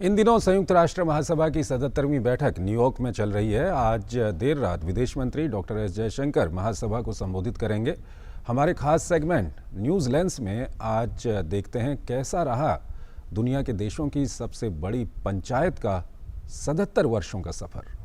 इन दिनों संयुक्त राष्ट्र महासभा की 77वीं बैठक न्यूयॉर्क में चल रही है। आज देर रात विदेश मंत्री डॉक्टर एस जयशंकर महासभा को संबोधित करेंगे। हमारे खास सेगमेंट न्यूज़ लेंस में आज देखते हैं कैसा रहा दुनिया के देशों की सबसे बड़ी पंचायत का 77 वर्षों का सफर।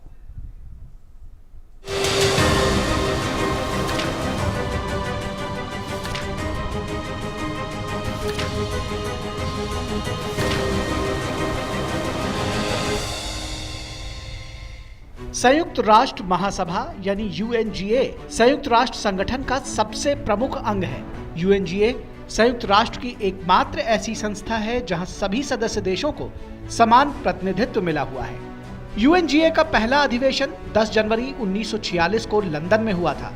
संयुक्त राष्ट्र महासभा यानी यूएनजीए संयुक्त राष्ट्र संगठन का सबसे प्रमुख अंग है। यूएनजीए संयुक्त राष्ट्र की एकमात्र ऐसी संस्था है जहां सभी सदस्य देशों को समान प्रतिनिधित्व मिला हुआ है। यूएनजीए का पहला अधिवेशन 10 जनवरी 1946 को लंदन में हुआ था।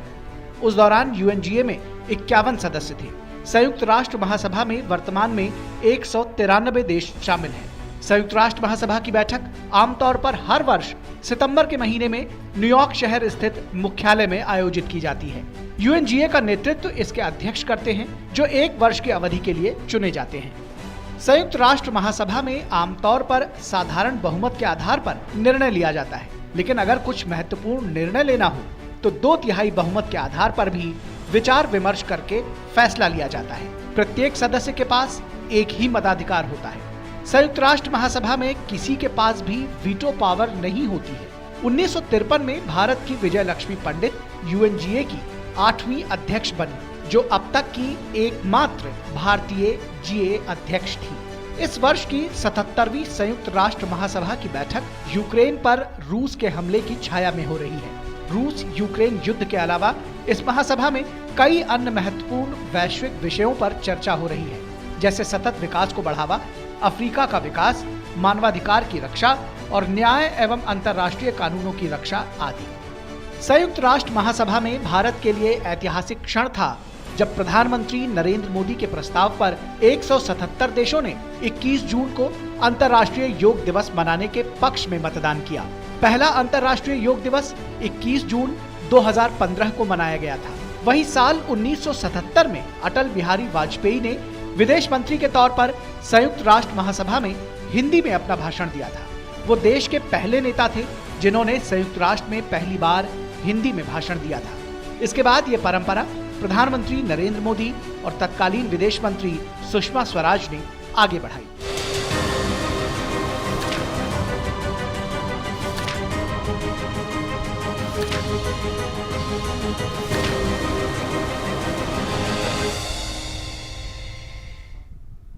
उस दौरान यूएनजीए में 51 सदस्य थे। संयुक्त राष्ट्र महासभा में वर्तमान में 193 देश शामिल हैं। संयुक्त राष्ट्र महासभा की बैठक आमतौर पर हर वर्ष सितंबर के महीने में न्यूयॉर्क शहर स्थित मुख्यालय में आयोजित की जाती है। यूएनजीए का नेतृत्व इसके अध्यक्ष करते हैं, जो 1 वर्ष की अवधि के लिए चुने जाते हैं। संयुक्त राष्ट्र महासभा में आमतौर पर साधारण बहुमत के आधार पर निर्णय लिया जाता है, लेकिन अगर कुछ महत्वपूर्ण निर्णय लेना हो तो 2/3 बहुमत के आधार पर भी विचार विमर्श करके फैसला लिया जाता है। प्रत्येक सदस्य के पास एक ही मताधिकार होता है। संयुक्त राष्ट्र महासभा में किसी के पास भी वीटो पावर नहीं होती है। 1953 में भारत की विजय लक्ष्मी पंडित यूएनजीए की 8वीं अध्यक्ष बनी, जो अब तक की एकमात्र भारतीय जीए अध्यक्ष थी। इस वर्ष की 77वीं संयुक्त राष्ट्र महासभा की बैठक यूक्रेन पर रूस के हमले की छाया में हो रही है। रूस यूक्रेन युद्ध के अलावा इस महासभा में कई अन्य महत्वपूर्ण वैश्विक विषयों पर चर्चा हो रही है, जैसे सतत विकास को बढ़ावा, अफ्रीका का विकास, मानवाधिकार की रक्षा और न्याय एवं अंतर्राष्ट्रीय कानूनों की रक्षा आदि। संयुक्त राष्ट्र महासभा में भारत के लिए ऐतिहासिक क्षण था जब प्रधानमंत्री नरेंद्र मोदी के प्रस्ताव पर 177 देशों ने 21 जून को अंतर्राष्ट्रीय योग दिवस मनाने के पक्ष में मतदान किया। पहला अंतर्राष्ट्रीय योग दिवस 21 जून 2015 को मनाया गया था। वही साल 1977 में अटल बिहारी वाजपेयी ने विदेश मंत्री के तौर पर संयुक्त राष्ट्र महासभा में हिंदी में अपना भाषण दिया था। वो देश के पहले नेता थे जिन्होंने संयुक्त राष्ट्र में पहली बार हिंदी में भाषण दिया था। इसके बाद ये परंपरा प्रधानमंत्री नरेंद्र मोदी और तत्कालीन विदेश मंत्री सुषमा स्वराज ने आगे बढ़ाई।